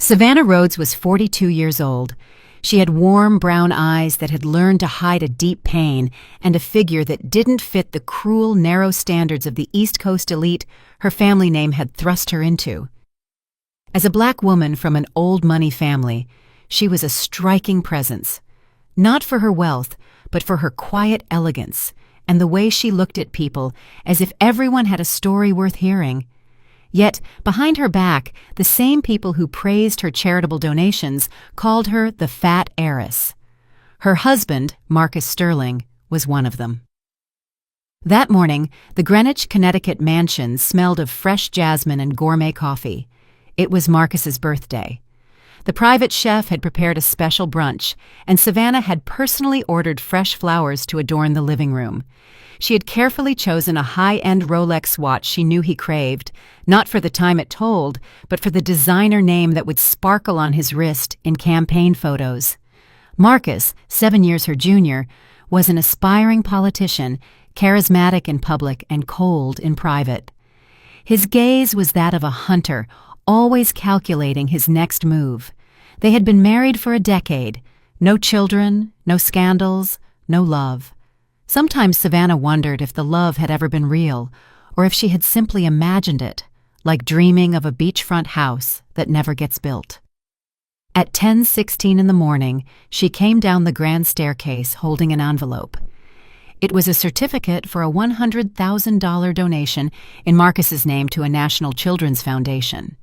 Savannah Rhodes was 42 years old. She had warm brown eyes that had learned to hide a deep pain and a figure that didn't fit the cruel, narrow standards of the East Coast elite her family name had thrust her into. As a black woman from an old money family, she was a striking presence, not for her wealth, but for her quiet elegance and the way she looked at people as if everyone had a story worth hearing. Yet, behind her back, the same people who praised her charitable donations called her the fat heiress. Her husband, Marcus Sterling, was one of them. That morning, the Greenwich, Connecticut mansion smelled of fresh jasmine and gourmet coffee. It was Marcus's birthday. The private chef had prepared a special brunch, and Savannah had personally ordered fresh flowers to adorn the living room. She had carefully chosen a high-end Rolex watch she knew he craved, not for the time it told, but for the designer name that would sparkle on his wrist in campaign photos. Marcus, 7 years her junior, was an aspiring politician, charismatic in public and cold in private. His gaze was that of a hunter, always calculating his next move. They had been married for a decade. No children, no scandals, no love. Sometimes Savannah wondered if the love had ever been real, or if she had simply imagined it, like dreaming of a beachfront house that never gets built. At 10:16 in the morning, she came down the grand staircase holding an envelope. It was a certificate for a $100,000 donation in Marcus's name to a National Children's Foundation.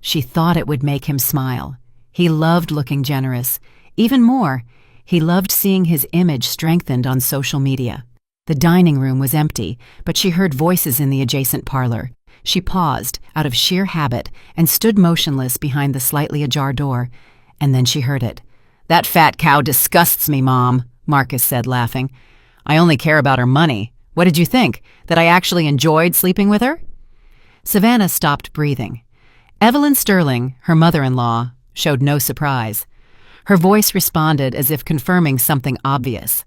She thought it would make him smile. He loved looking generous. Even more, he loved seeing his image strengthened on social media. The dining room was empty, but she heard voices in the adjacent parlor. She paused, out of sheer habit, and stood motionless behind the slightly ajar door. And then she heard it. "That fat cow disgusts me, Mom," Marcus said, laughing. "I only care about her money. What did you think? That I actually enjoyed sleeping with her?" Savannah stopped breathing. Evelyn Sterling, her mother-in-law, showed no surprise. Her voice responded as if confirming something obvious.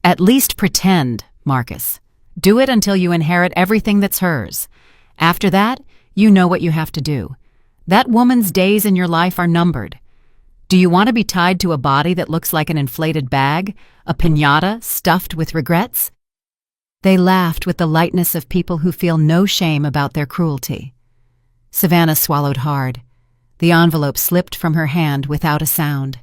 "At least pretend, Marcus. Do it until you inherit everything that's hers. After that, you know what you have to do. That woman's days in your life are numbered. Do you want to be tied to a body that looks like an inflated bag, a piñata stuffed with regrets?" They laughed with the lightness of people who feel no shame about their cruelty. Savannah swallowed hard. The envelope slipped from her hand without a sound.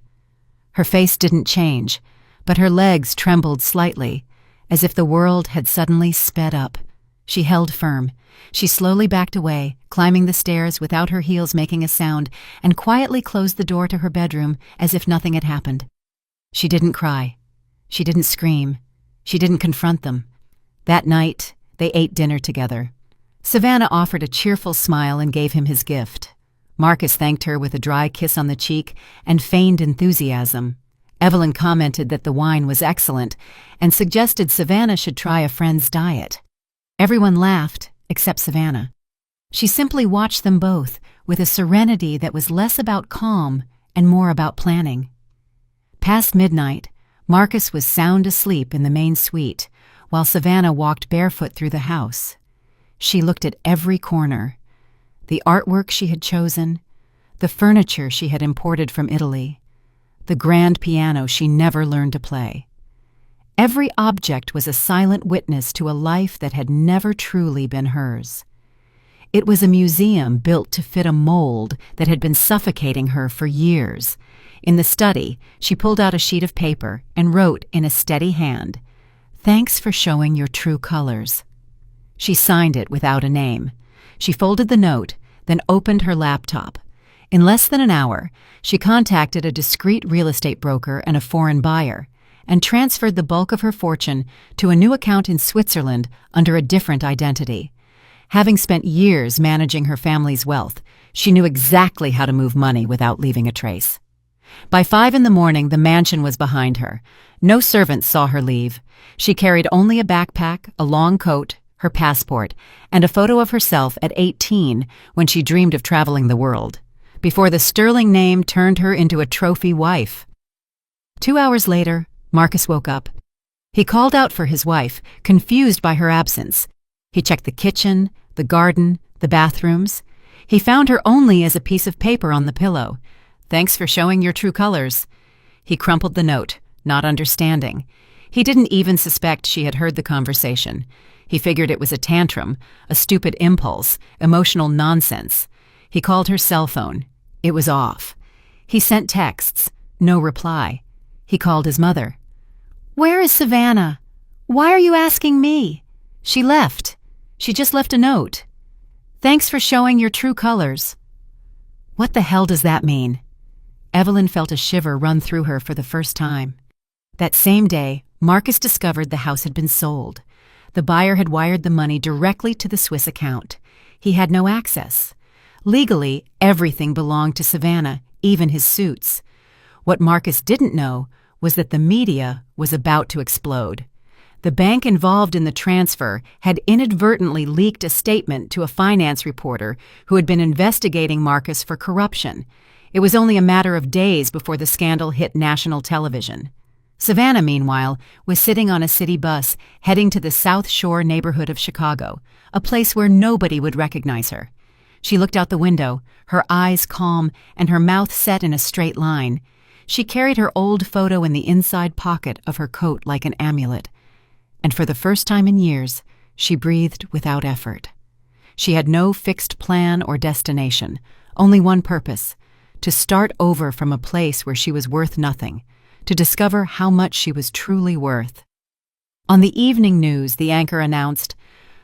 Her face didn't change, but her legs trembled slightly, as if the world had suddenly sped up. She held firm. She slowly backed away, climbing the stairs without her heels making a sound, and quietly closed the door to her bedroom as if nothing had happened. She didn't cry. She didn't scream. She didn't confront them. That night, they ate dinner together. Savannah offered a cheerful smile and gave him his gift. Marcus thanked her with a dry kiss on the cheek and feigned enthusiasm. Evelyn commented that the wine was excellent and suggested Savannah should try a friend's diet. Everyone laughed, except Savannah. She simply watched them both with a serenity that was less about calm and more about planning. Past midnight, Marcus was sound asleep in the main suite, while Savannah walked barefoot through the house. She looked at every corner. The artwork she had chosen, the furniture she had imported from Italy, the grand piano she never learned to play. Every object was a silent witness to a life that had never truly been hers. It was a museum built to fit a mold that had been suffocating her for years. In the study, she pulled out a sheet of paper and wrote in a steady hand, "Thanks for showing your true colors." She signed it without a name. She folded the note, then opened her laptop. In less than an hour, she contacted a discreet real estate broker and a foreign buyer, and transferred the bulk of her fortune to a new account in Switzerland under a different identity. Having spent years managing her family's wealth, she knew exactly how to move money without leaving a trace. By 5 in the morning, the mansion was behind her. No servants saw her leave. She carried only a backpack, a long coat, her passport, and a photo of herself at 18 when she dreamed of traveling the world, before the sterling name turned her into a trophy wife. 2 hours later, Marcus woke up. He called out for his wife, confused by her absence. He checked the kitchen, the garden, the bathrooms. He found her only as a piece of paper on the pillow. "Thanks for showing your true colors." He crumpled the note, not understanding. He didn't even suspect she had heard the conversation. He figured it was a tantrum, a stupid impulse, emotional nonsense. He called her cell phone. It was off. He sent texts. No reply. He called his mother. "Where is Savannah? Why are you asking me?" "She left. She just left a note. Thanks for showing your true colors." What the hell does that mean? Evelyn felt a shiver run through her for the first time. That same day, Marcus discovered the house had been sold. The buyer had wired the money directly to the Swiss account. He had no access. Legally, everything belonged to Savannah, even his suits. What Marcus didn't know was that the media was about to explode. The bank involved in the transfer had inadvertently leaked a statement to a finance reporter who had been investigating Marcus for corruption. It was only a matter of days before the scandal hit national television. Savannah, meanwhile, was sitting on a city bus heading to the South Shore neighborhood of Chicago, a place where nobody would recognize her. She looked out the window, her eyes calm and her mouth set in a straight line. She carried her old photo in the inside pocket of her coat like an amulet. And for the first time in years, she breathed without effort. She had no fixed plan or destination, only one purpose: to start over from a place where she was worth nothing, to discover how much she was truly worth. On the evening news, the anchor announced,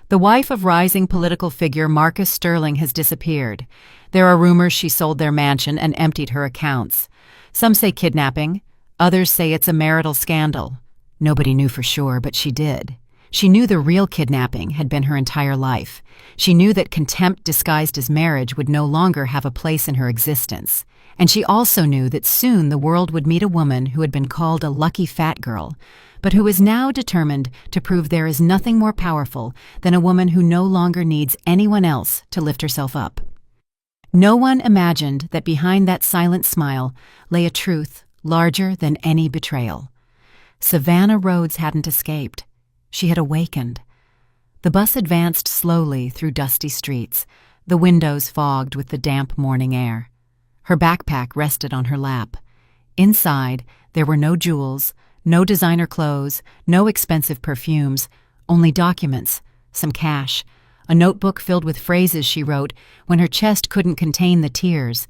"The wife of rising political figure Marcus Sterling has disappeared. There are rumors she sold their mansion and emptied her accounts. Some say kidnapping, others say it's a marital scandal." Nobody knew for sure, but she did. She knew the real kidnapping had been her entire life. She knew that contempt disguised as marriage would no longer have a place in her existence. And she also knew that soon the world would meet a woman who had been called a lucky fat girl, but who is now determined to prove there is nothing more powerful than a woman who no longer needs anyone else to lift herself up. No one imagined that behind that silent smile lay a truth larger than any betrayal. Savannah Rhodes hadn't escaped. She had awakened. The bus advanced slowly through dusty streets, the windows fogged with the damp morning air. Her backpack rested on her lap. Inside, there were no jewels, no designer clothes, no expensive perfumes, only documents, some cash, a notebook filled with phrases she wrote when her chest couldn't contain the tears,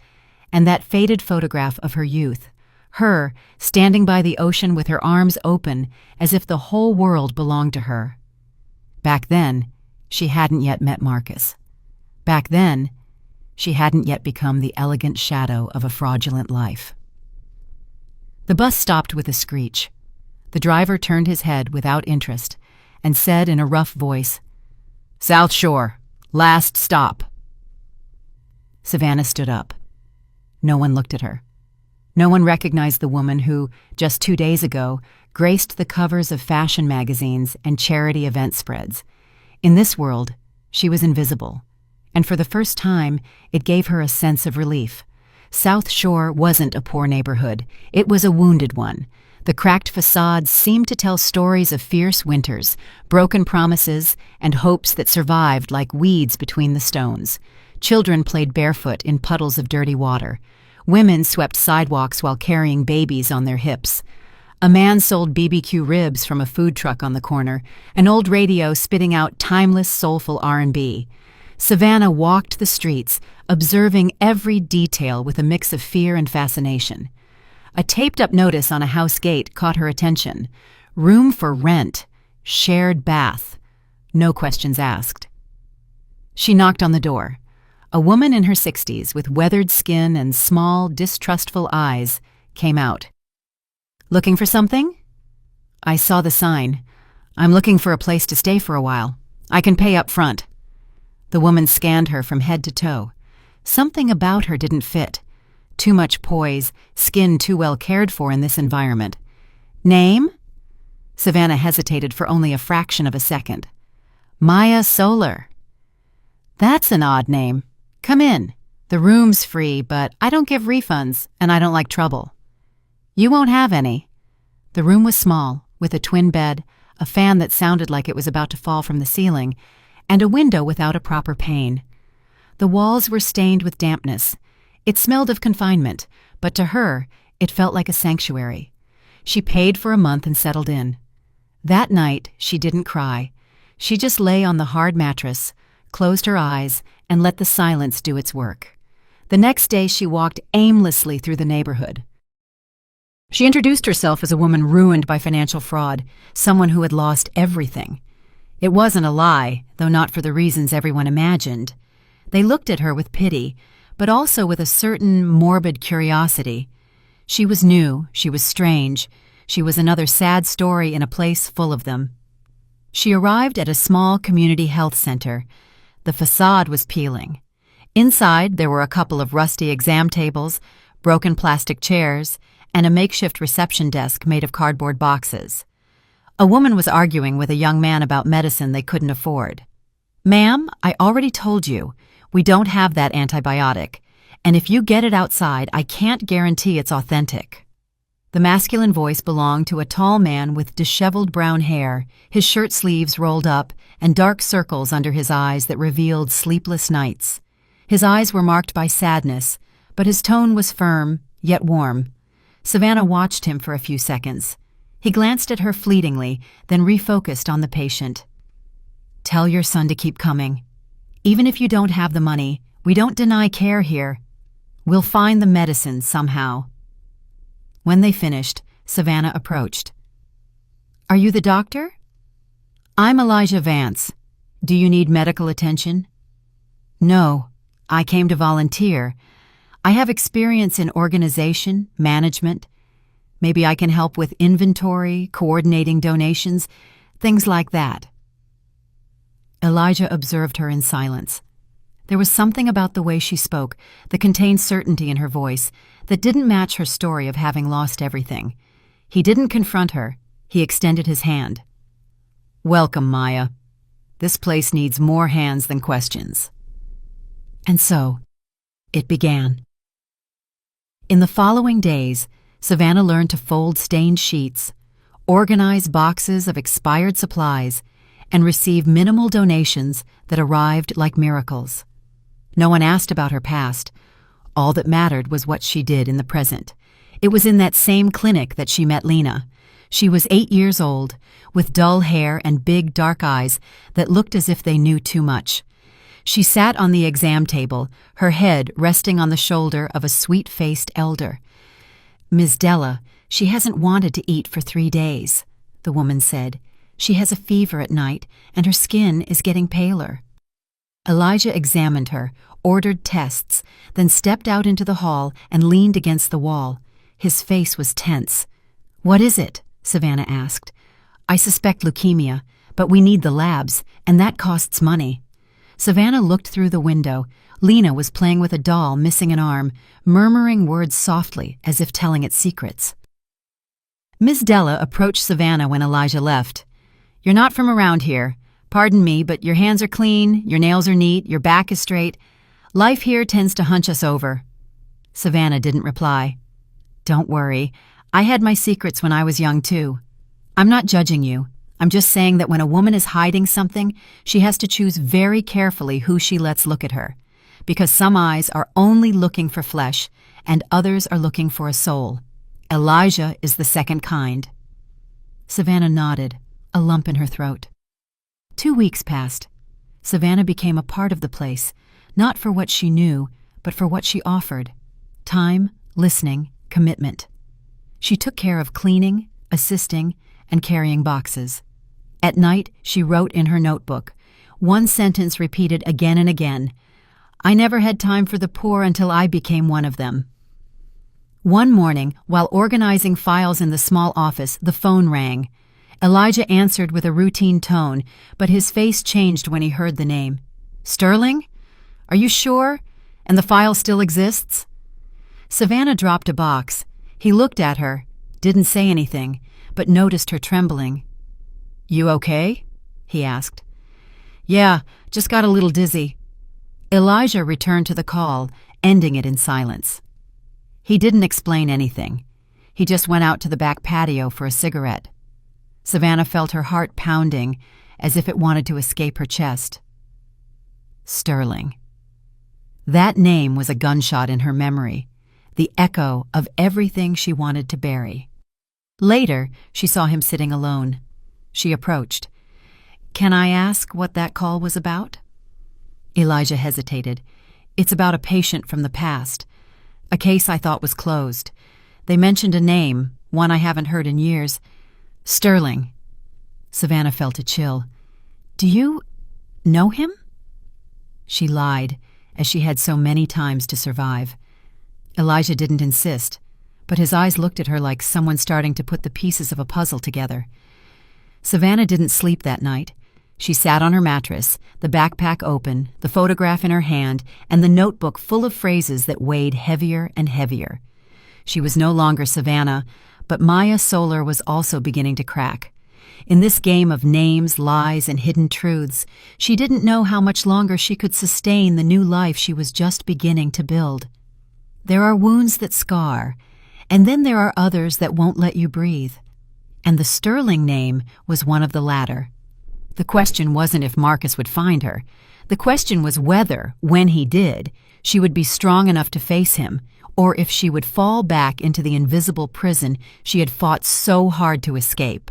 and that faded photograph of her youth. Her, standing by the ocean with her arms open, as if the whole world belonged to her. Back then, she hadn't yet met Marcus. Back then, she hadn't yet become the elegant shadow of a fraudulent life. The bus stopped with a screech. The driver turned his head without interest and said in a rough voice, "South Shore, last stop." Savannah stood up. No one looked at her. No one recognized the woman who, just 2 days ago, graced the covers of fashion magazines and charity event spreads. In this world, she was invisible, and for the first time, it gave her a sense of relief. South Shore wasn't a poor neighborhood. It was a wounded one. The cracked facades seemed to tell stories of fierce winters, broken promises, and hopes that survived like weeds between the stones. Children played barefoot in puddles of dirty water. Women swept sidewalks while carrying babies on their hips. A man sold BBQ ribs from a food truck on the corner, an old radio spitting out timeless, soulful R&B. Savannah walked the streets, observing every detail with a mix of fear and fascination. A taped-up notice on a house gate caught her attention. Room for rent. Shared bath. No questions asked. She knocked on the door. A woman in her 60s with weathered skin and small, distrustful eyes came out. "Looking for something?" "I saw the sign. I'm looking for a place to stay for a while. I can pay up front." The woman scanned her from head to toe. Something about her didn't fit. Too much poise, skin too well cared for in this environment. "Name?" Savannah hesitated for only a fraction of a second. "Maya Solar." "That's an odd name. Come in. The room's free, but I don't give refunds, and I don't like trouble." "You won't have any." The room was small, with a twin bed, a fan that sounded like it was about to fall from the ceiling, and a window without a proper pane. The walls were stained with dampness. It smelled of confinement, but to her, it felt like a sanctuary. She paid for a month and settled in. That night, she didn't cry. She just lay on the hard mattress, closed her eyes, and let the silence do its work. The next day, she walked aimlessly through the neighborhood. She introduced herself as a woman ruined by financial fraud, someone who had lost everything. It wasn't a lie, though not for the reasons everyone imagined. They looked at her with pity, but also with a certain morbid curiosity. She was new, she was strange, she was another sad story in a place full of them. She arrived at a small community health center. The facade was peeling. Inside, there were a couple of rusty exam tables, broken plastic chairs, and a makeshift reception desk made of cardboard boxes. A woman was arguing with a young man about medicine they couldn't afford. "Ma'am, I already told you, we don't have that antibiotic, and if you get it outside, I can't guarantee it's authentic." The masculine voice belonged to a tall man with disheveled brown hair, his shirt sleeves rolled up, and dark circles under his eyes that revealed sleepless nights. His eyes were marked by sadness, but his tone was firm, yet warm. Savannah watched him for a few seconds. He glanced at her fleetingly, then refocused on the patient. "Tell your son to keep coming. Even if you don't have the money, we don't deny care here. We'll find the medicine somehow." When they finished, Savannah approached. "Are you the doctor?" "I'm Elijah Vance. Do you need medical attention?" "No, I came to volunteer. I have experience in organization, management. Maybe I can help with inventory, coordinating donations, things like that." Elijah observed her in silence. There was something about the way she spoke that contained certainty in her voice that didn't match her story of having lost everything. He didn't confront her. He extended his hand. "Welcome, Maya. This place needs more hands than questions." And so, it began. In the following days, Savannah learned to fold stained sheets, organize boxes of expired supplies, and receive minimal donations that arrived like miracles. No one asked about her past. All that mattered was what she did in the present. It was in that same clinic that she met Lena. She was 8 years old, with dull hair and big dark eyes that looked as if they knew too much. She sat on the exam table, her head resting on the shoulder of a sweet-faced elder. "Ms. Della, she hasn't wanted to eat for 3 days," the woman said. "She has a fever at night, and her skin is getting paler." Elijah examined her, ordered tests, then stepped out into the hall and leaned against the wall. His face was tense. "What is it?" Savannah asked. "I suspect leukemia, but we need the labs, and that costs money." Savannah looked through the window. Lena was playing with a doll missing an arm, murmuring words softly as if telling it secrets. Ms. Della approached Savannah when Elijah left. "You're not from around here. Pardon me, but your hands are clean, your nails are neat, your back is straight. Life here tends to hunch us over." Savannah didn't reply. "Don't worry. I had my secrets when I was young, too. I'm not judging you. I'm just saying that when a woman is hiding something, she has to choose very carefully who she lets look at her, because some eyes are only looking for flesh, and others are looking for a soul. Elijah is the second kind." Savannah nodded, a lump in her throat. 2 weeks passed. Savannah became a part of the place, not for what she knew, but for what she offered: time, listening, commitment. She took care of cleaning, assisting, and carrying boxes. At night, she wrote in her notebook, one sentence repeated again and again: "I never had time for the poor until I became one of them." One morning, while organizing files in the small office, the phone rang. Elijah answered with a routine tone, but his face changed when he heard the name. "Sterling? Are you sure? And the file still exists?" Savannah dropped a box. He looked at her, didn't say anything, but noticed her trembling. "You okay?" he asked. "Yeah, just got a little dizzy." Elijah returned to the call, ending it in silence. He didn't explain anything. He just went out to the back patio for a cigarette. Savannah felt her heart pounding, as if it wanted to escape her chest. Sterling. That name was a gunshot in her memory, the echo of everything she wanted to bury. Later, she saw him sitting alone. She approached. "Can I ask what that call was about?" Elijah hesitated. "It's about a patient from the past. A case I thought was closed. They mentioned a name, one I haven't heard in years. Sterling." Savannah felt a chill. "Do you know him?" She lied, as she had so many times to survive. Elijah didn't insist, but his eyes looked at her like someone starting to put the pieces of a puzzle together. Savannah didn't sleep that night. She sat on her mattress, the backpack open, the photograph in her hand, and the notebook full of phrases that weighed heavier and heavier. She was no longer Savannah, but Maya Solar was also beginning to crack. In this game of names, lies, and hidden truths, she didn't know how much longer she could sustain the new life she was just beginning to build. There are wounds that scar, and then there are others that won't let you breathe. And the Sterling name was one of the latter. The question wasn't if Marcus would find her. The question was whether, when he did, she would be strong enough to face him, or if she would fall back into the invisible prison she had fought so hard to escape.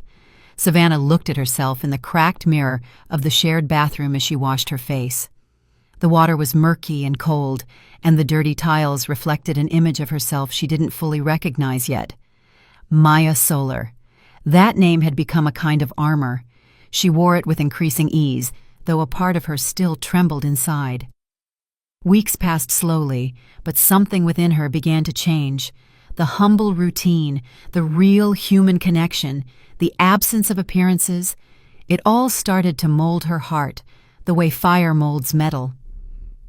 Savannah looked at herself in the cracked mirror of the shared bathroom as she washed her face. The water was murky and cold, and the dirty tiles reflected an image of herself she didn't fully recognize yet. Maya Solar. That name had become a kind of armor. She wore it with increasing ease, though a part of her still trembled inside. Weeks passed slowly, but something within her began to change. The humble routine, the real human connection, the absence of appearances, it all started to mold her heart, the way fire molds metal.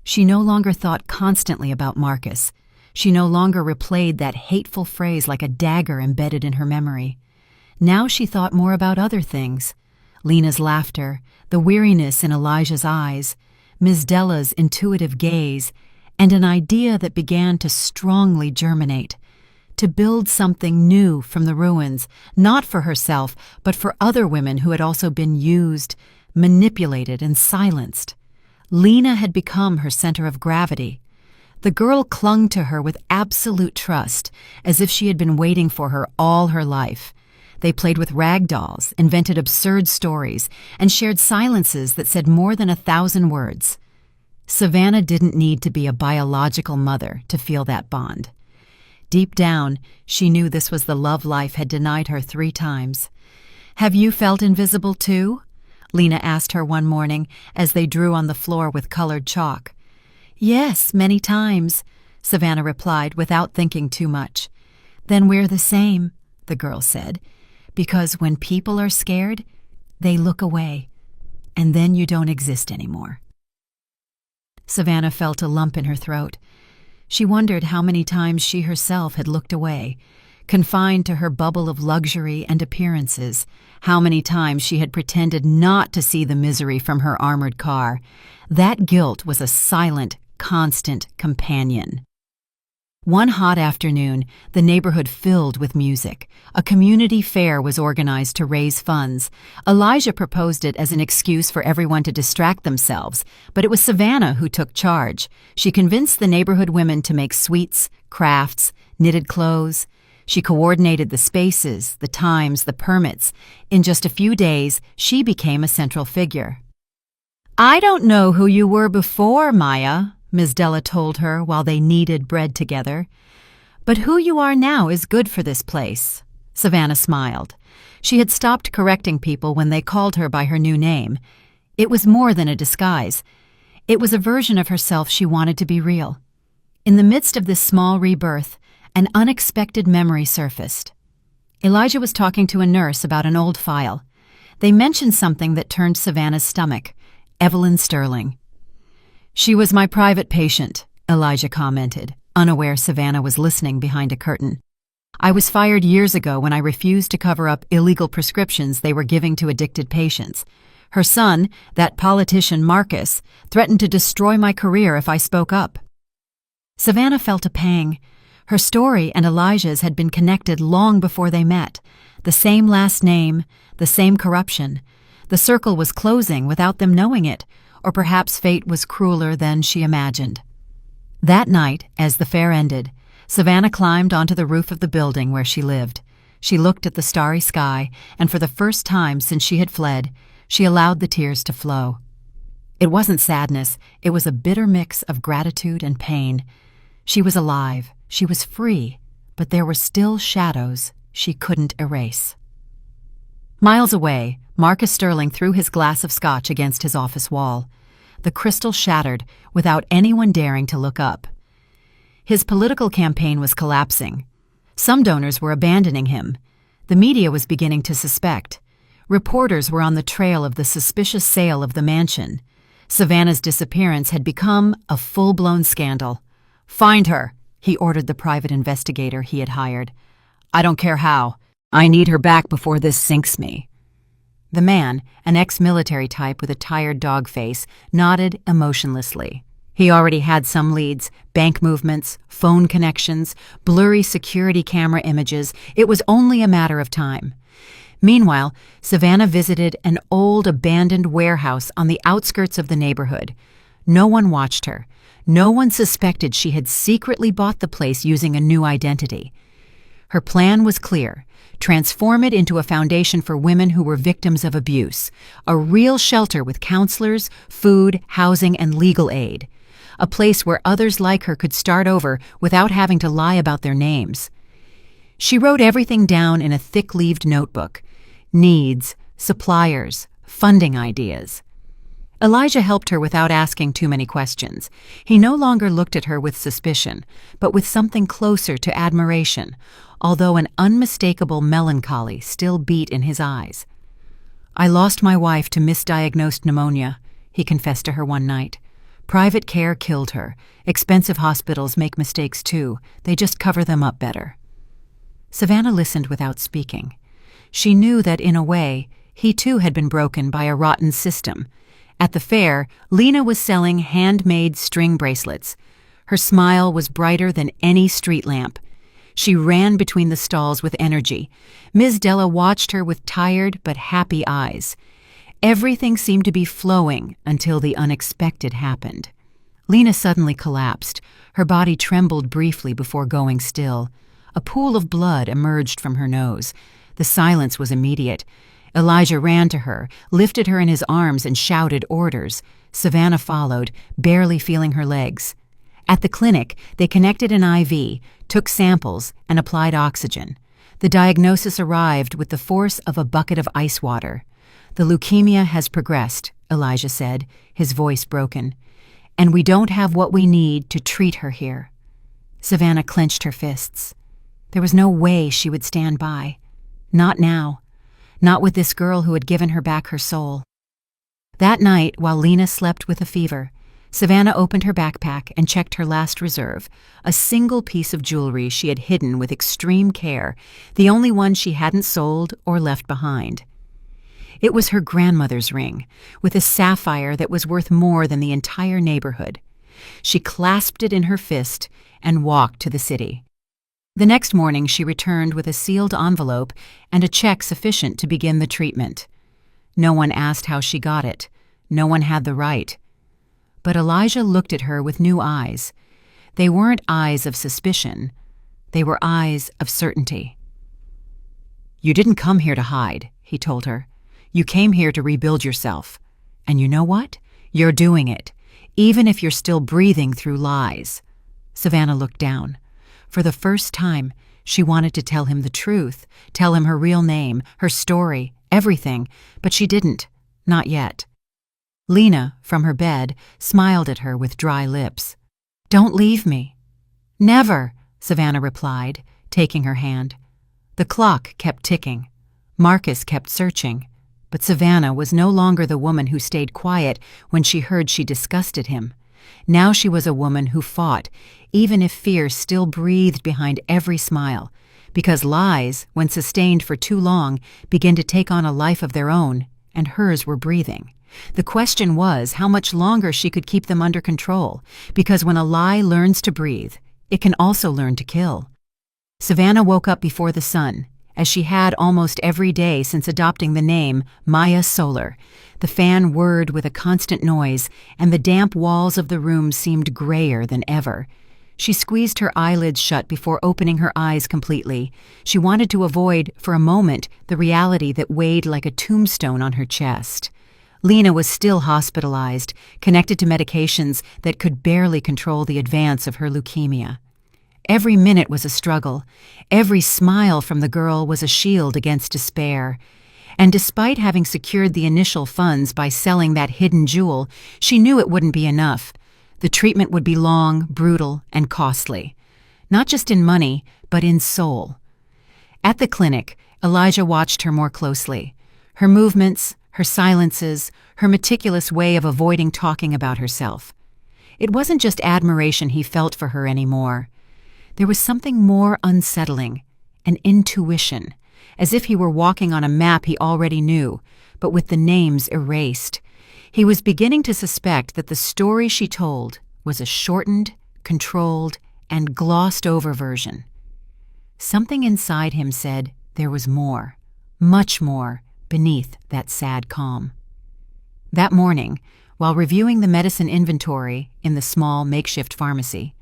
She no longer thought constantly about Marcus. She no longer replayed that hateful phrase like a dagger embedded in her memory. Now she thought more about other things. Lena's laughter, the weariness in Elijah's eyes, Ms. Della's intuitive gaze, and an idea that began to strongly germinate. To build something new from the ruins, not for herself, but for other women who had also been used, manipulated, and silenced. Lena had become her center of gravity. The girl clung to her with absolute trust, as if she had been waiting for her all her life. They played with rag dolls, invented absurd stories, and shared silences that said more than 1,000 words. Savannah didn't need to be a biological mother to feel that bond. Deep down, she knew this was the love life had denied her 3 times. "Have you felt invisible too?" Lena asked her one morning as they drew on the floor with colored chalk. "Yes, many times," Savannah replied without thinking too much. "Then we're the same," the girl said, "because when people are scared, they look away, and then you don't exist anymore." Savannah felt a lump in her throat. She wondered how many times she herself had looked away, confined to her bubble of luxury and appearances, how many times she had pretended not to see the misery from her armored car. That guilt was a silent, constant companion. One hot afternoon, the neighborhood filled with music. A community fair was organized to raise funds. Elijah proposed it as an excuse for everyone to distract themselves, but it was Savannah who took charge. She convinced the neighborhood women to make sweets, crafts, knitted clothes. She coordinated the spaces, the times, the permits. In just a few days, she became a central figure. "I don't know who you were before, Maya," Ms. Della told her while they kneaded bread together. "But who you are now is good for this place." Savannah smiled. She had stopped correcting people when they called her by her new name. It was more than a disguise. It was a version of herself she wanted to be real. In the midst of this small rebirth, an unexpected memory surfaced. Elijah was talking to a nurse about an old file. They mentioned something that turned Savannah's stomach: Evelyn Sterling. "She was my private patient," Elijah commented, unaware Savannah was listening behind a curtain. "I was fired years ago when I refused to cover up illegal prescriptions they were giving to addicted patients. Her son, that politician Marcus, threatened to destroy my career if I spoke up." Savannah felt a pang. Her story and Elijah's had been connected long before they met. The same last name, the same corruption. The circle was closing without them knowing it, or perhaps fate was crueler than she imagined. That night, as the fair ended, Savannah climbed onto the roof of the building where she lived. She looked at the starry sky, and for the first time since she had fled, she allowed the tears to flow. It wasn't sadness, it was a bitter mix of gratitude and pain. She was alive, she was free, but there were still shadows she couldn't erase. Miles away, Marcus Sterling threw his glass of scotch against his office wall. The crystal shattered without anyone daring to look up. His political campaign was collapsing. Some donors were abandoning him. The media was beginning to suspect. Reporters were on the trail of the suspicious sale of the mansion. Savannah's disappearance had become a full-blown scandal. "Find her," he ordered the private investigator he had hired. "I don't care how. I need her back before this sinks me." The man, an ex-military type with a tired dog face, nodded emotionlessly. He already had some leads, bank movements, phone connections, blurry security camera images. It was only a matter of time. Meanwhile, Savannah visited an old abandoned warehouse on the outskirts of the neighborhood. No one watched her. No one suspected she had secretly bought the place using a new identity. Her plan was clear: transform it into a foundation for women who were victims of abuse, a real shelter with counselors, food, housing, and legal aid, a place where others like her could start over without having to lie about their names. She wrote everything down in a thick-leaved notebook: needs, suppliers, funding ideas. Elijah helped her without asking too many questions. He no longer looked at her with suspicion, but with something closer to admiration, although an unmistakable melancholy still beat in his eyes. "I lost my wife to misdiagnosed pneumonia," he confessed to her one night. "Private care killed her. Expensive hospitals make mistakes too. They just cover them up better." Savannah listened without speaking. She knew that, in a way, he too had been broken by a rotten system. At the fair, Lena was selling handmade string bracelets. Her smile was brighter than any street lamp. She ran between the stalls with energy. Ms. Della watched her with tired but happy eyes. Everything seemed to be flowing until the unexpected happened. Lena suddenly collapsed. Her body trembled briefly before going still. A pool of blood emerged from her nose. The silence was immediate. Elijah ran to her, lifted her in his arms, and shouted orders. Savannah followed, barely feeling her legs. At the clinic, they connected an IV, took samples, and applied oxygen. The diagnosis arrived with the force of a bucket of ice water. "The leukemia has progressed," Elijah said, his voice broken. "And we don't have what we need to treat her here." Savannah clenched her fists. There was no way she would stand by. Not now. Not with this girl who had given her back her soul. That night, while Lena slept with a fever, Savannah opened her backpack and checked her last reserve, a single piece of jewelry she had hidden with extreme care, the only one she hadn't sold or left behind. It was her grandmother's ring, with a sapphire that was worth more than the entire neighborhood. She clasped it in her fist and walked to the city. The next morning she returned with a sealed envelope and a check sufficient to begin the treatment. No one asked how she got it. No one had the right. But Elijah looked at her with new eyes. They weren't eyes of suspicion. They were eyes of certainty. "You didn't come here to hide," he told her. "You came here to rebuild yourself. And you know what? You're doing it, even if you're still breathing through lies." Savannah looked down. For the first time, she wanted to tell him the truth, tell him her real name, her story, everything, but she didn't, not yet. Lena, from her bed, smiled at her with dry lips. "Don't leave me." "Never," Savannah replied, taking her hand. The clock kept ticking. Marcus kept searching. But Savannah was no longer the woman who stayed quiet when she heard she disgusted him. Now she was a woman who fought, even if fear still breathed behind every smile, because lies, when sustained for too long, begin to take on a life of their own, and hers were breathing. The question was how much longer she could keep them under control, because when a lie learns to breathe, it can also learn to kill. Savannah woke up before the sun, as she had almost every day since adopting the name Maya Solar. The fan whirred with a constant noise, and the damp walls of the room seemed grayer than ever. She squeezed her eyelids shut before opening her eyes completely. She wanted to avoid, for a moment, the reality that weighed like a tombstone on her chest. Lena was still hospitalized, connected to medications that could barely control the advance of her leukemia. Every minute was a struggle. Every smile from the girl was a shield against despair. And despite having secured the initial funds by selling that hidden jewel, she knew it wouldn't be enough. The treatment would be long, brutal, and costly. Not just in money, but in soul. At the clinic, Elijah watched her more closely. Her movements, her silences, her meticulous way of avoiding talking about herself. It wasn't just admiration he felt for her anymore. There was something more unsettling, an intuition, as if he were walking on a map he already knew, but with the names erased. He was beginning to suspect that the story she told was a shortened, controlled, and glossed-over version. Something inside him said there was more, much more, beneath that sad calm. That morning, while reviewing the medicine inventory in the small makeshift pharmacy,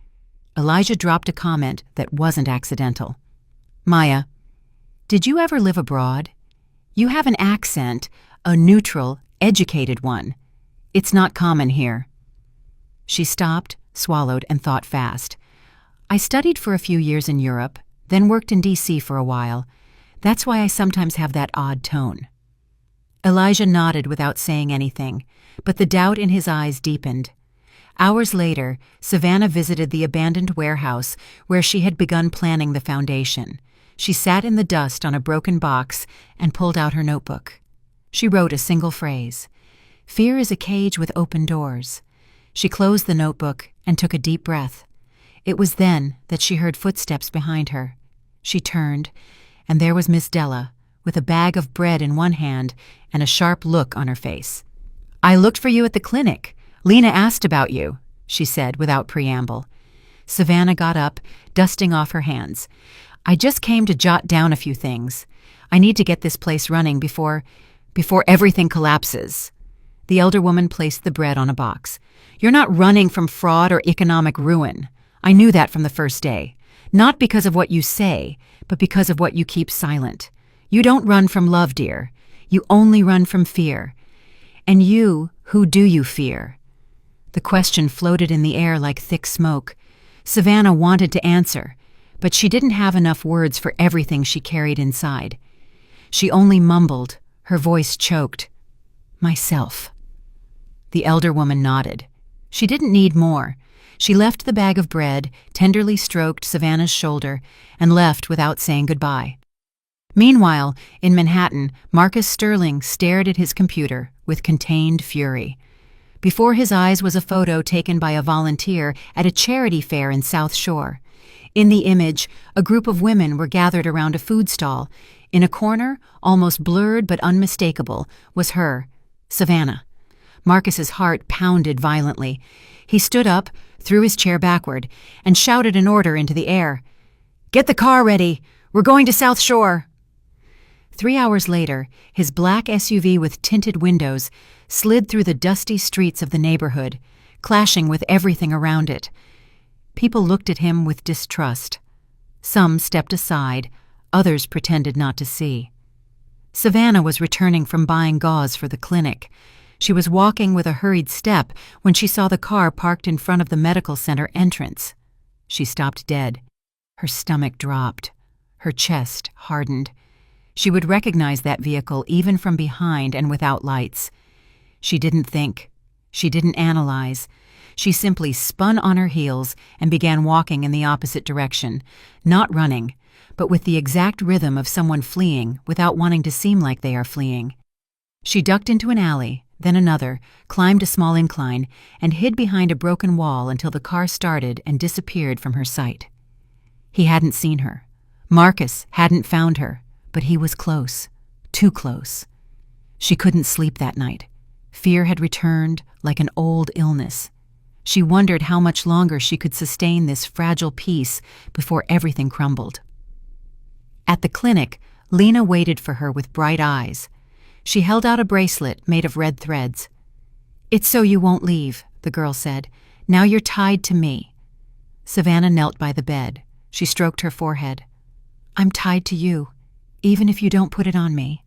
Elijah dropped a comment that wasn't accidental. "Maya, did you ever live abroad? You have an accent, a neutral, educated one. It's not common here." She stopped, swallowed, and thought fast. "I studied for a few years in Europe, then worked in D.C. for a while. That's why I sometimes have that odd tone." Elijah nodded without saying anything, but the doubt in his eyes deepened. Hours later, Savannah visited the abandoned warehouse where she had begun planning the foundation. She sat in the dust on a broken box and pulled out her notebook. She wrote a single phrase: "Fear is a cage with open doors." She closed the notebook and took a deep breath. It was then that she heard footsteps behind her. She turned, and there was Miss Della, with a bag of bread in one hand and a sharp look on her face. "I looked for you at the clinic. Lena asked about you," she said without preamble. Savannah got up, dusting off her hands. "I just came to jot down a few things. I need to get this place running before everything collapses." The elder woman placed the bread on a box. "You're not running from fraud or economic ruin. I knew that from the first day. Not because of what you say, but because of what you keep silent. You don't run from love, dear. You only run from fear. And you, who do you fear?" The question floated in the air like thick smoke. Savannah wanted to answer, but she didn't have enough words for everything she carried inside. She only mumbled, her voice choked, "Myself." The elder woman nodded. She didn't need more. She left the bag of bread, tenderly stroked Savannah's shoulder, and left without saying goodbye. Meanwhile, in Manhattan, Marcus Sterling stared at his computer with contained fury. Before his eyes was a photo taken by a volunteer at a charity fair in South Shore. In the image, a group of women were gathered around a food stall. In a corner, almost blurred but unmistakable, was her, Savannah. Marcus's heart pounded violently. He stood up, threw his chair backward, and shouted an order into the air. "Get the car ready! We're going to South Shore!" 3 hours later, his black SUV with tinted windows slid through the dusty streets of the neighborhood, clashing with everything around it. People looked at him with distrust. Some stepped aside, others pretended not to see. Savannah was returning from buying gauze for the clinic. She was walking with a hurried step when she saw the car parked in front of the medical center entrance. She stopped dead. Her stomach dropped. Her chest hardened. She would recognize that vehicle even from behind and without lights. She didn't think. She didn't analyze. She simply spun on her heels and began walking in the opposite direction, not running, but with the exact rhythm of someone fleeing without wanting to seem like they are fleeing. She ducked into an alley, then another, climbed a small incline, and hid behind a broken wall until the car started and disappeared from her sight. He hadn't seen her. Marcus hadn't found her, but he was close, too close. She couldn't sleep that night. Fear had returned like an old illness. She wondered how much longer she could sustain this fragile peace before everything crumbled. At the clinic, Lena waited for her with bright eyes. She held out a bracelet made of red threads. "It's so you won't leave," the girl said. "Now you're tied to me." Savannah knelt by the bed. She stroked her forehead. "I'm tied to you, even if you don't put it on me."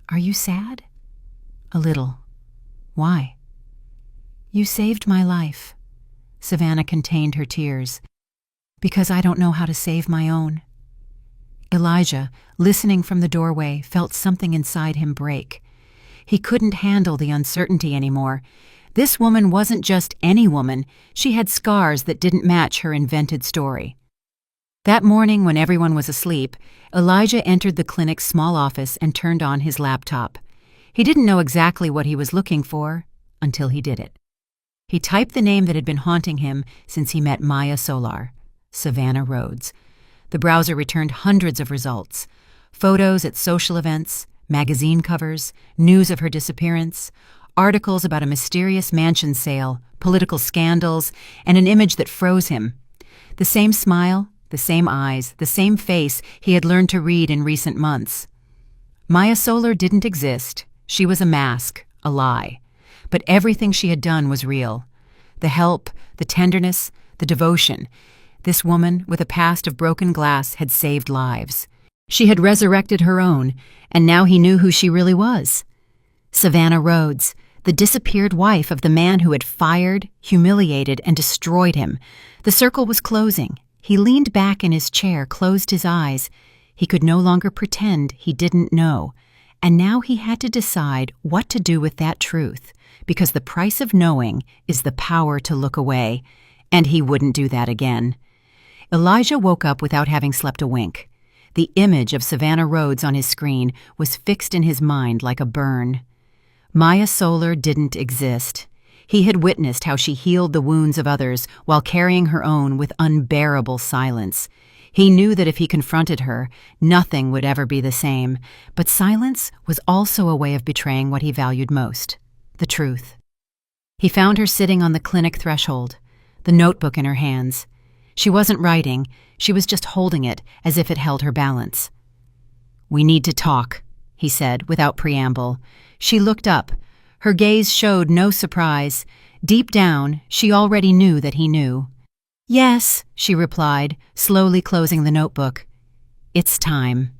"Are you sad?" "A little." "Why?" "You saved my life." Savannah contained her tears. "Because I don't know how to save my own." Elijah, listening from the doorway, felt something inside him break. He couldn't handle the uncertainty anymore. This woman wasn't just any woman. She had scars that didn't match her invented story. That morning, when everyone was asleep, Elijah entered the clinic's small office and turned on his laptop. He didn't know exactly what he was looking for until he did it. He typed the name that had been haunting him since he met Maya Solar, Savannah Rhodes. The browser returned hundreds of results: photos at social events, magazine covers, news of her disappearance, articles about a mysterious mansion sale, political scandals, and an image that froze him. The same smile, the same eyes, the same face he had learned to read in recent months. Maya Solar didn't exist. She was a mask, a lie. But everything she had done was real. The help, the tenderness, the devotion. This woman, with a past of broken glass, had saved lives. She had resurrected her own, and now he knew who she really was. Savannah Rhodes, the disappeared wife of the man who had fired, humiliated, and destroyed him. The circle was closing. He leaned back in his chair, closed his eyes. He could no longer pretend he didn't know. And now he had to decide what to do with that truth, because the price of knowing is the power to look away, and he wouldn't do that again. Elijah woke up without having slept a wink. The image of Savannah Rhodes on his screen was fixed in his mind like a burn. Maya Solar didn't exist. He had witnessed how she healed the wounds of others while carrying her own with unbearable silence. He knew that if he confronted her, nothing would ever be the same, but silence was also a way of betraying what he valued most: the truth. He found her sitting on the clinic threshold, the notebook in her hands. She wasn't writing, she was just holding it as if it held her balance. "We need to talk," he said without preamble. She looked up. Her gaze showed no surprise. Deep down, she already knew that he knew. "Yes," she replied, slowly closing the notebook. "It's time."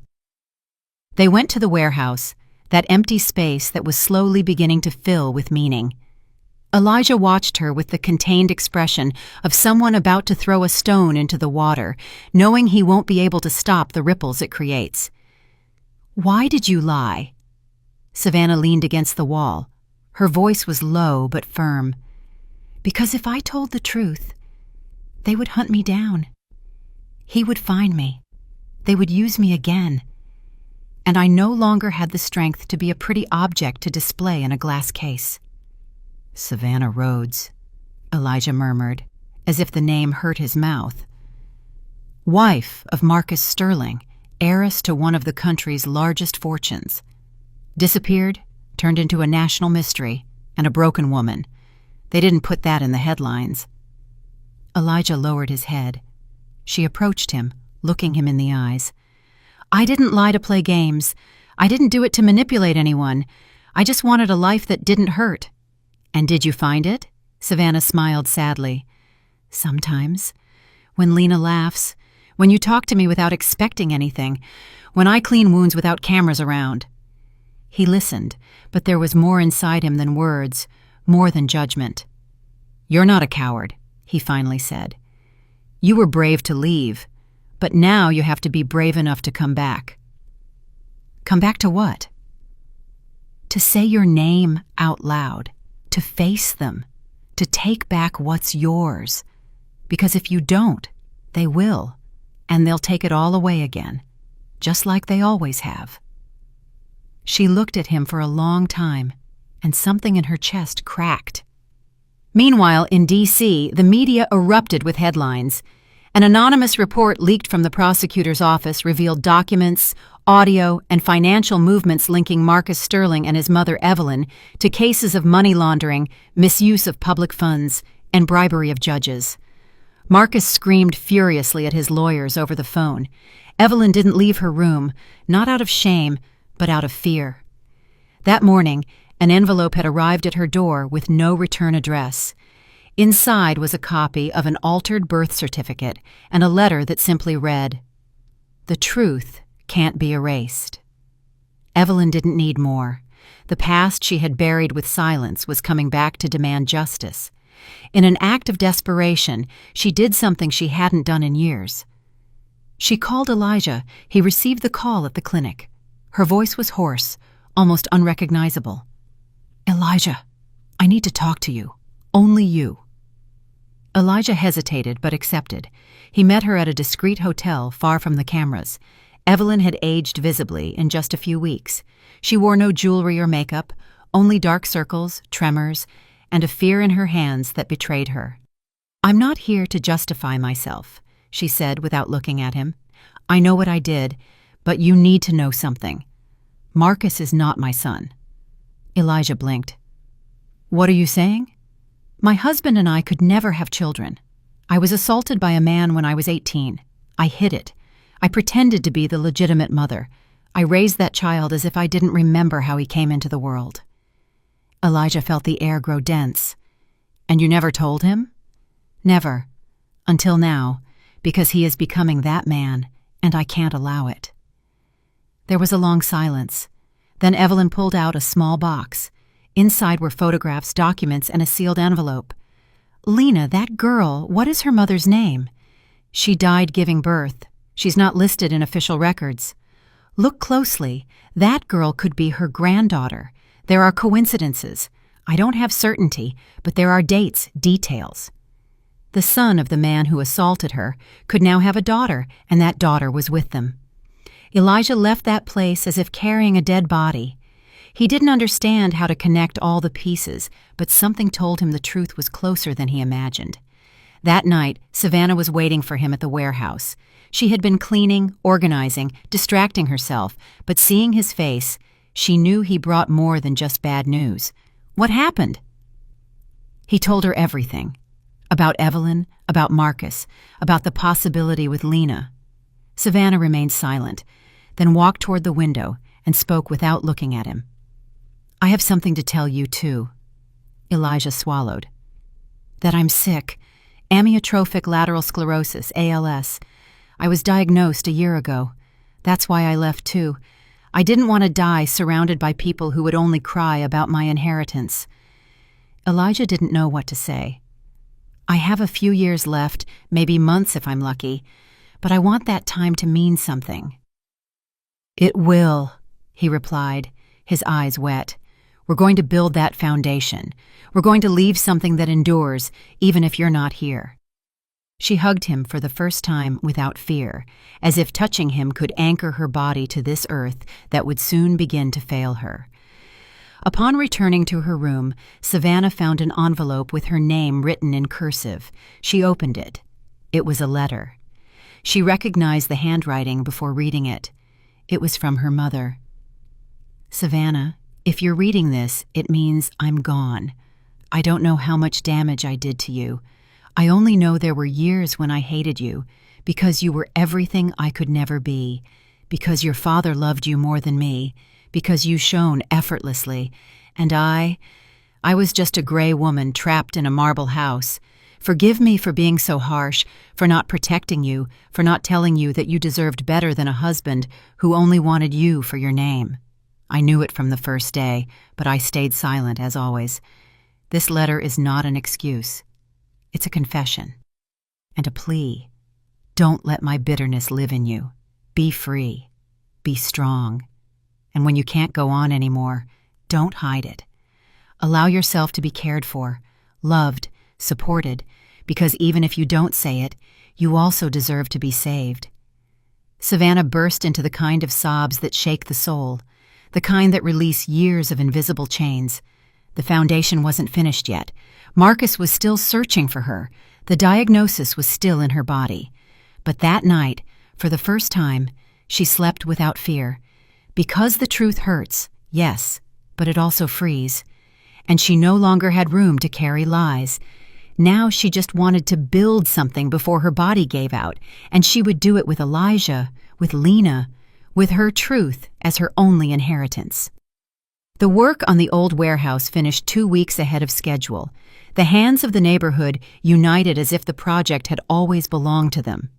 They went to the warehouse, that empty space that was slowly beginning to fill with meaning. Elijah watched her with the contained expression of someone about to throw a stone into the water, knowing he won't be able to stop the ripples it creates. "Why did you lie?" Savannah leaned against the wall. Her voice was low but firm. "Because if I told the truth, they would hunt me down. He would find me. They would use me again. And I no longer had the strength to be a pretty object to display in a glass case." "Savannah Rhodes," Elijah murmured, as if the name hurt his mouth. "Wife of Marcus Sterling, heiress to one of the country's largest fortunes. Disappeared, turned into a national mystery, and a broken woman. They didn't put that in the headlines." Elijah lowered his head. She approached him, looking him in the eyes. "I didn't lie to play games. I didn't do it to manipulate anyone. I just wanted a life that didn't hurt." "And did you find it?" Savannah smiled sadly. "Sometimes. When Lena laughs. When you talk to me without expecting anything. When I clean wounds without cameras around." He listened, but there was more inside him than words, more than judgment. "You're not a coward," he finally said. "You were brave to leave, but now you have to be brave enough to come back." "Come back to what?" "To say your name out loud, to face them, to take back what's yours. Because if you don't, they will, and they'll take it all away again, just like they always have." She looked at him for a long time, and something in her chest cracked. Meanwhile, in D.C., the media erupted with headlines. An anonymous report leaked from the prosecutor's office revealed documents, audio, and financial movements linking Marcus Sterling and his mother Evelyn to cases of money laundering, misuse of public funds, and bribery of judges. Marcus screamed furiously at his lawyers over the phone. Evelyn didn't leave her room, not out of shame, but out of fear. That morning, an envelope had arrived at her door with no return address. Inside was a copy of an altered birth certificate and a letter that simply read, "The truth can't be erased." Evelyn didn't need more. The past she had buried with silence was coming back to demand justice. In an act of desperation, she did something she hadn't done in years. She called Elijah. He received the call at the clinic. Her voice was hoarse, almost unrecognizable. "Elijah, I need to talk to you. Only you." Elijah hesitated but accepted. He met her at a discreet hotel far from the cameras. Evelyn had aged visibly in just a few weeks. She wore no jewelry or makeup, only dark circles, tremors, and a fear in her hands that betrayed her. "I'm not here to justify myself," she said without looking at him. "I know what I did, but you need to know something. Marcus is not my son." Elijah blinked. "What are you saying?" "My husband and I could never have children. I was assaulted by a man when I was 18. I hid it. I pretended to be the legitimate mother. I raised that child as if I didn't remember how he came into the world." Elijah felt the air grow dense. "And you never told him?" "Never. Until now, because he is becoming that man, and I can't allow it." There was a long silence. Then Evelyn pulled out a small box. Inside were photographs, documents, and a sealed envelope. "Lena, that girl, what is her mother's name?" "She died giving birth. She's not listed in official records." "Look closely. That girl could be her granddaughter. There are coincidences. I don't have certainty, but there are dates, details." The son of the man who assaulted her could now have a daughter, and that daughter was with them. Elijah left that place as if carrying a dead body. He didn't understand how to connect all the pieces, but something told him the truth was closer than he imagined. That night, Savannah was waiting for him at the warehouse. She had been cleaning, organizing, distracting herself, but seeing his face, she knew he brought more than just bad news. "What happened?" He told her everything. About Evelyn, about Marcus, about the possibility with Lena. Savannah remained silent, then walked toward the window and spoke without looking at him. "I have something to tell you, too." Elijah swallowed. "That I'm sick. Amyotrophic lateral sclerosis, ALS. I was diagnosed a year ago. That's why I left, too. I didn't want to die surrounded by people who would only cry about my inheritance." Elijah didn't know what to say. "I have a few years left, maybe months if I'm lucky, but I want that time to mean something." "It will," he replied, his eyes wet. "We're going to build that foundation. We're going to leave something that endures, even if you're not here." She hugged him for the first time without fear, as if touching him could anchor her body to this earth that would soon begin to fail her. Upon returning to her room, Savannah found an envelope with her name written in cursive. She opened it. It was a letter. She recognized the handwriting before reading it. It was from her mother. "Savannah, if you're reading this, it means I'm gone. I don't know how much damage I did to you. I only know there were years when I hated you, because you were everything I could never be, because your father loved you more than me, because you shone effortlessly, and I was just a gray woman trapped in a marble house. Forgive me for being so harsh, for not protecting you, for not telling you that you deserved better than a husband who only wanted you for your name. I knew it from the first day, but I stayed silent as always. This letter is not an excuse. It's a confession and a plea. Don't let my bitterness live in you. Be free. Be strong. And when you can't go on anymore, don't hide it. Allow yourself to be cared for, loved, supported, because even if you don't say it, you also deserve to be saved." Savannah burst into the kind of sobs that shake the soul, the kind that release years of invisible chains. The foundation wasn't finished yet. Marcus was still searching for her. The diagnosis was still in her body. But that night, for the first time, she slept without fear. Because the truth hurts, yes, but it also frees. And she no longer had room to carry lies. Now she just wanted to build something before her body gave out, and she would do it with Elijah, with Lena, with her truth as her only inheritance. The work on the old warehouse finished 2 weeks ahead of schedule. The hands of the neighborhood united as if the project had always belonged to them.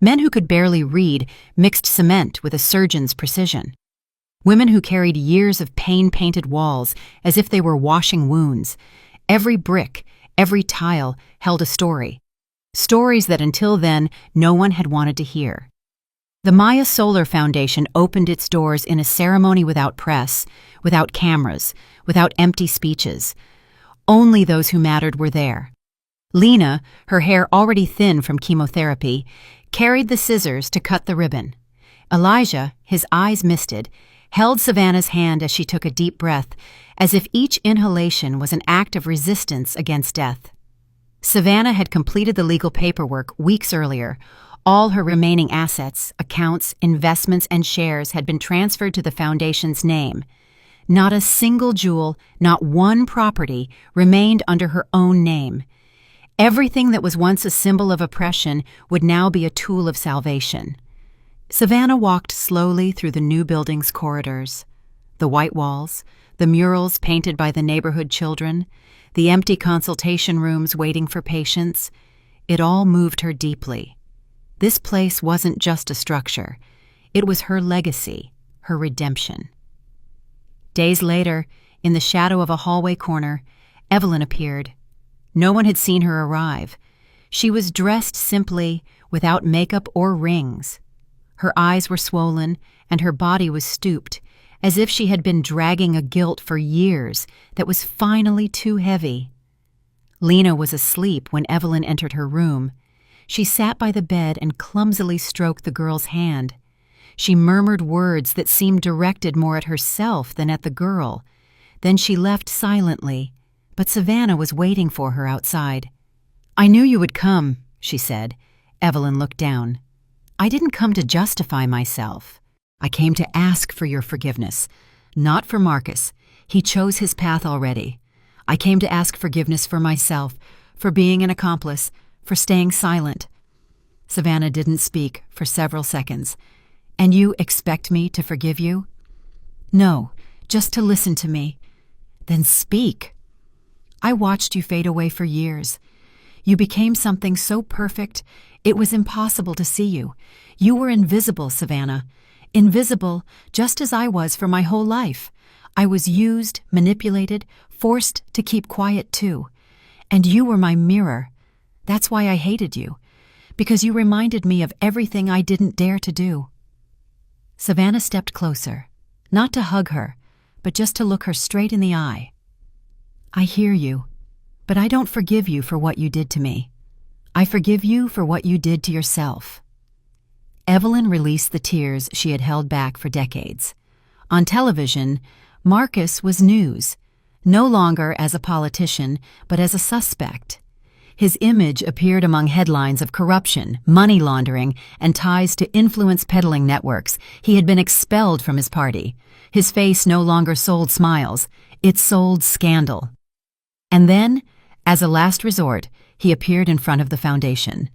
Men who could barely read mixed cement with a surgeon's precision. Women who carried years of pain-painted walls as if they were washing wounds. Every brick, every tile held a story. Stories that until then no one had wanted to hear. The Maya Solar Foundation opened its doors in a ceremony without press, without cameras, without empty speeches. Only those who mattered were there. Lena, her hair already thin from chemotherapy, carried the scissors to cut the ribbon. Elijah, his eyes misted, held Savannah's hand as she took a deep breath, as if each inhalation was an act of resistance against death. Savannah had completed the legal paperwork weeks earlier. All her remaining assets, accounts, investments, and shares had been transferred to the foundation's name. Not a single jewel, not one property, remained under her own name. Everything that was once a symbol of oppression would now be a tool of salvation. Savannah walked slowly through the new building's corridors. The white walls, the murals painted by the neighborhood children, the empty consultation rooms waiting for patients, it all moved her deeply. This place wasn't just a structure. It was her legacy, her redemption. Days later, in the shadow of a hallway corner, Evelyn appeared. No one had seen her arrive. She was dressed simply, without makeup or rings. Her eyes were swollen, and her body was stooped, as if she had been dragging a guilt for years that was finally too heavy. Lena was asleep when Evelyn entered her room. She sat by the bed and clumsily stroked the girl's hand. She murmured words that seemed directed more at herself than at the girl. Then she left silently, but Savannah was waiting for her outside. "I knew you would come," she said. Evelyn looked down. "I didn't come to justify myself. I came to ask for your forgiveness. Not for Marcus. He chose his path already. I came to ask forgiveness for myself, for being an accomplice, for staying silent." Savannah didn't speak for several seconds. "And you expect me to forgive you?" "No, just to listen to me." "Then speak." "I watched you fade away for years. You became something so perfect, it was impossible to see you. You were invisible, Savannah. Invisible, just as I was for my whole life. I was used, manipulated, forced to keep quiet too. And you were my mirror. That's why I hated you, because you reminded me of everything I didn't dare to do." Savannah stepped closer, not to hug her, but just to look her straight in the eye. "I hear you, but I don't forgive you for what you did to me. I forgive you for what you did to yourself." Evelyn released the tears she had held back for decades. On television, Marcus was news, no longer as a politician, but as a suspect. His image appeared among headlines of corruption, money laundering, and ties to influence peddling networks. He had been expelled from his party. His face no longer sold smiles. It sold scandal. And then, as a last resort, he appeared in front of the foundation.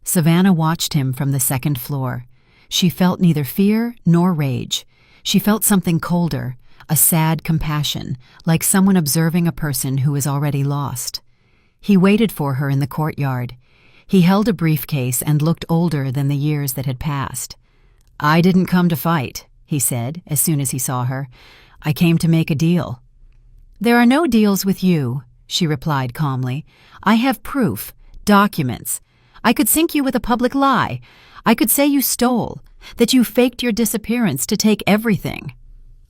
Savannah watched him from the second floor. She felt neither fear nor rage. She felt something colder, a sad compassion, like someone observing a person who is already lost. He waited for her in the courtyard. He held a briefcase and looked older than the years that had passed. "I didn't come to fight," he said as soon as he saw her. "I came to make a deal." "There are no deals with you," she replied calmly. "I have proof, documents. I could sink you with a public lie. I could say you stole, that you faked your disappearance to take everything."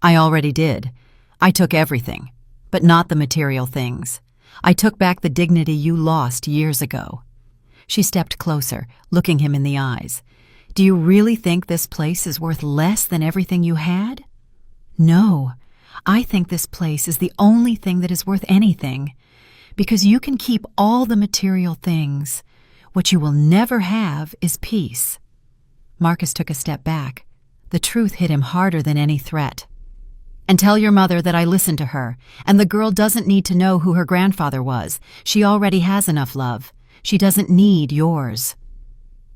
"I already did. I took everything, but not the material things. I took back the dignity you lost years ago." She stepped closer, looking him in the eyes. "Do you really think this place is worth less than everything you had?" "No, I think this place is the only thing that is worth anything, because you can keep all the material things. What you will never have is peace." Marcus took a step back. The truth hit him harder than any threat. And tell your mother that I listened to her, and the girl doesn't need to know who her grandfather was. She already has enough love. She doesn't need yours."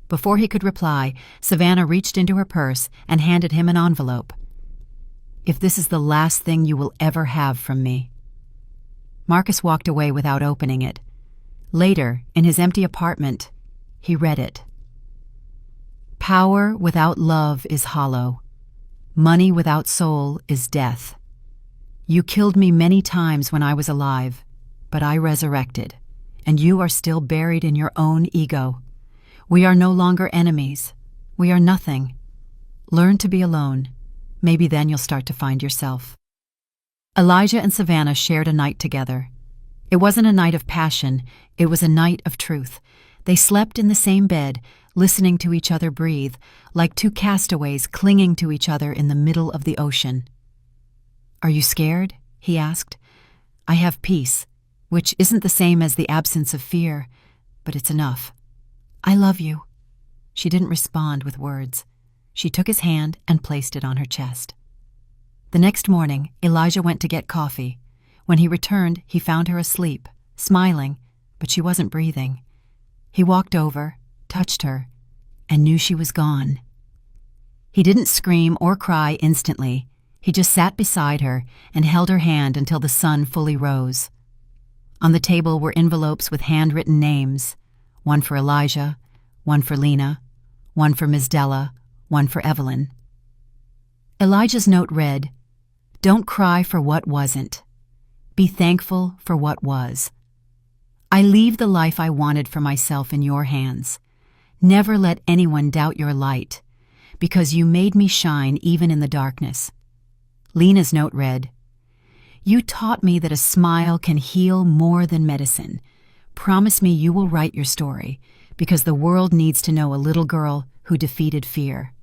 Before he could reply, Savannah reached into her purse and handed him an envelope. "If this is the last thing you will ever have from me." Marcus walked away without opening it. Later, in his empty apartment, he read it. "Power without love is hollow. Money without soul is death. You killed me many times when I was alive, but I resurrected, and you are still buried in your own ego. We are no longer enemies. We are nothing. Learn to be alone. Maybe then you'll start to find yourself." Elijah and Savannah shared a night together. It wasn't a night of passion, it was a night of truth. They slept in the same bed, listening to each other breathe, like two castaways clinging to each other in the middle of the ocean. "Are you scared?" he asked. "I have peace, which isn't the same as the absence of fear, but it's enough. I love you." She didn't respond with words. She took his hand and placed it on her chest. The next morning, Elijah went to get coffee. When he returned, he found her asleep, smiling, but she wasn't breathing. He walked over, touched her, and knew she was gone. He didn't scream or cry instantly. He just sat beside her and held her hand until the sun fully rose. On the table were envelopes with handwritten names, one for Elijah, one for Lena, one for Ms. Della, one for Evelyn. Elijah's note read, "Don't cry for what wasn't. Be thankful for what was. I leave the life I wanted for myself in your hands. Never let anyone doubt your light, because you made me shine even in the darkness." Lena's note read, "You taught me that a smile can heal more than medicine. Promise me you will write your story, because the world needs to know a little girl who defeated fear."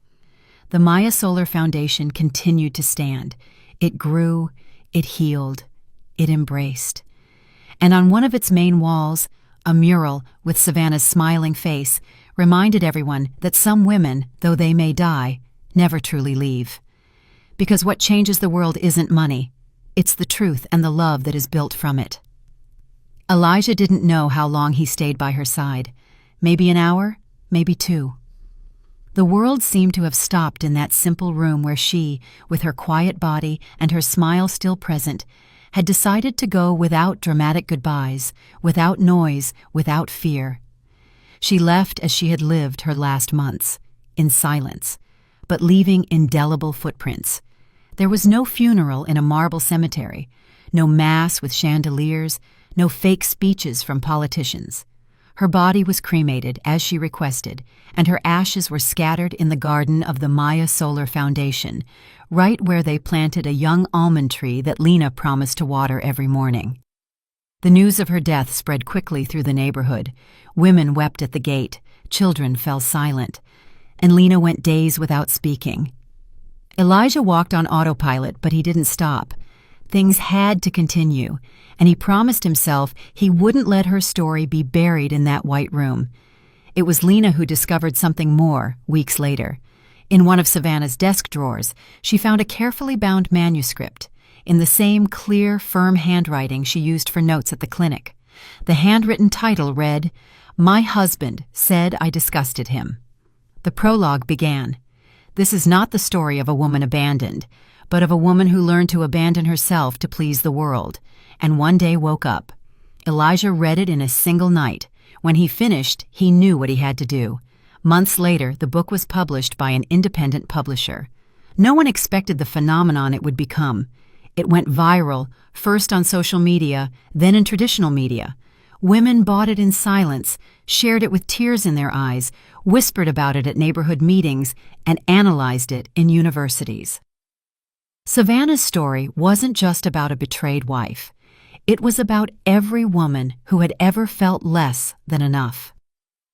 The Maya Solar Foundation continued to stand. It grew, it healed, it embraced. And on one of its main walls, a mural with Savannah's smiling face reminded everyone that some women, though they may die, never truly leave. Because what changes the world isn't money, it's the truth and the love that is built from it. Elijah didn't know how long he stayed by her side. Maybe an hour, maybe 2. The world seemed to have stopped in that simple room where she, with her quiet body and her smile still present, had decided to go without dramatic goodbyes, without noise, without fear. She left as she had lived her last months, in silence, but leaving indelible footprints. There was no funeral in a marble cemetery, no mass with chandeliers, no fake speeches from politicians. Her body was cremated as she requested, and her ashes were scattered in the garden of the Maya Solar Foundation, right where they planted a young almond tree that Lena promised to water every morning. The news of her death spread quickly through the neighborhood. Women wept at the gate, children fell silent, and Lena went days without speaking. Elijah walked on autopilot, but he didn't stop. Things had to continue, and he promised himself he wouldn't let her story be buried in that white room. It was Lena who discovered something more weeks later. In one of Savannah's desk drawers, she found a carefully bound manuscript, in the same clear, firm handwriting she used for notes at the clinic. The handwritten title read, "My husband said I disgusted him." The prologue began. This is not the story of a woman abandoned, but of a woman who learned to abandon herself to please the world, and one day woke up. Elijah read it in a single night. When he finished, he knew what he had to do. Months later, the book was published by an independent publisher. No one expected the phenomenon it would become. It went viral, first on social media, then in traditional media. Women bought it in silence, shared it with tears in their eyes, whispered about it at neighborhood meetings, and analyzed it in universities. Savannah's story wasn't just about a betrayed wife. It was about every woman who had ever felt less than enough.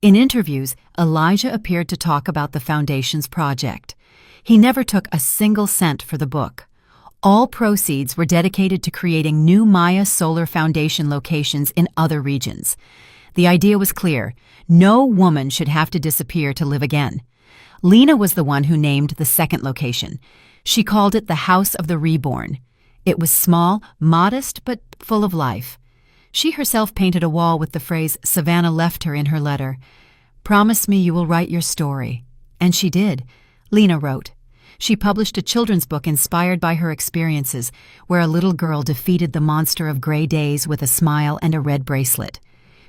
In interviews, Elijah appeared to talk about the Foundation's project. He never took a single cent for the book. All proceeds were dedicated to creating new Maya Solar Foundation locations in other regions. The idea was clear: no woman should have to disappear to live again. Lena was the one who named the second location. She called it the House of the Reborn. It was small, modest, but full of life. She herself painted a wall with the phrase Savannah left her in her letter. "Promise me you will write your story." And she did. Lena wrote. She published a children's book inspired by her experiences, where a little girl defeated the monster of gray days with a smile and a red bracelet.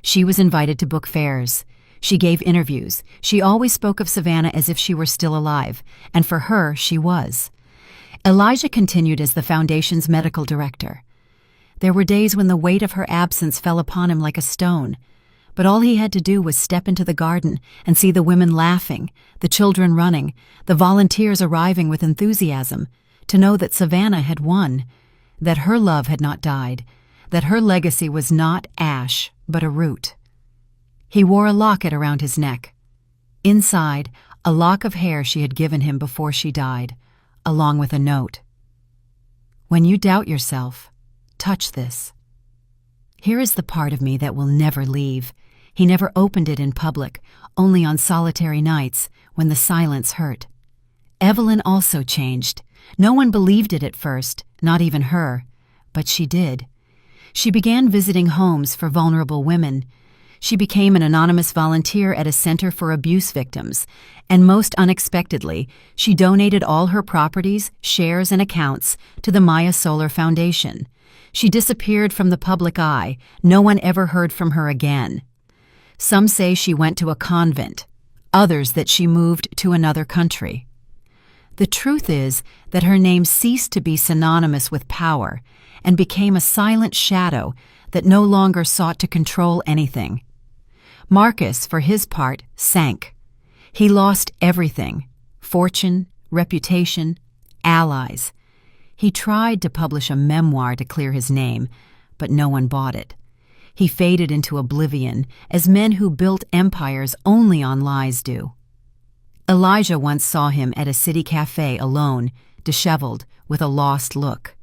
She was invited to book fairs. She gave interviews. She always spoke of Savannah as if she were still alive, and for her, she was. Elijah continued as the foundation's medical director. There were days when the weight of her absence fell upon him like a stone, but all he had to do was step into the garden and see the women laughing, the children running, the volunteers arriving with enthusiasm, to know that Savannah had won, that her love had not died, that her legacy was not ash, but a root. He wore a locket around his neck. Inside, a lock of hair she had given him before she died, along with a note. "When you doubt yourself, touch this. Here is the part of me that will never leave." He never opened it in public, only on solitary nights when the silence hurt. Evelyn also changed. No one believed it at first, not even her, but she did. She began visiting homes for vulnerable women. She became an anonymous volunteer at a center for abuse victims, and most unexpectedly, she donated all her properties, shares, and accounts to the Maya Solar Foundation. She disappeared from the public eye. No one ever heard from her again. Some say she went to a convent, others that she moved to another country. The truth is that her name ceased to be synonymous with power and became a silent shadow that no longer sought to control anything. Marcus, for his part, sank. He lost everything: fortune, reputation, allies. He tried to publish a memoir to clear his name, but no one bought it. He faded into oblivion, as men who built empires only on lies do. Elijah once saw him at a city cafe alone, disheveled, with a lost look.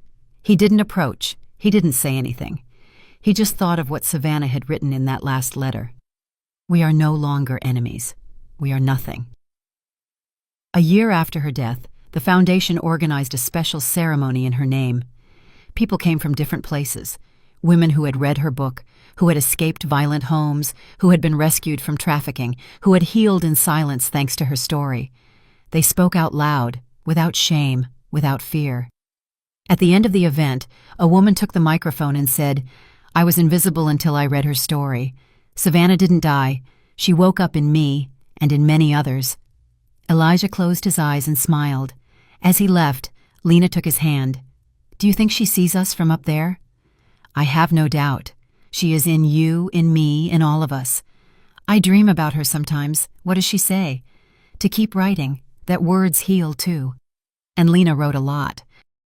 He didn't approach. He didn't say anything. He just thought of what Savannah had written in that last letter. "We are no longer enemies. We are nothing." A year after her death, the foundation organized a special ceremony in her name. People came from different places. Women who had read her book, who had escaped violent homes, who had been rescued from trafficking, who had healed in silence thanks to her story. They spoke out loud, without shame, without fear. At the end of the event, a woman took the microphone and said, "I was invisible until I read her story. Savannah didn't die. She woke up in me and in many others." Elijah closed his eyes and smiled. As he left, Lena took his hand. "Do you think she sees us from up there?" "I have no doubt. She is in you, in me, in all of us. I dream about her sometimes. What does she say?" "To keep writing, that words heal too." And Lena wrote a lot.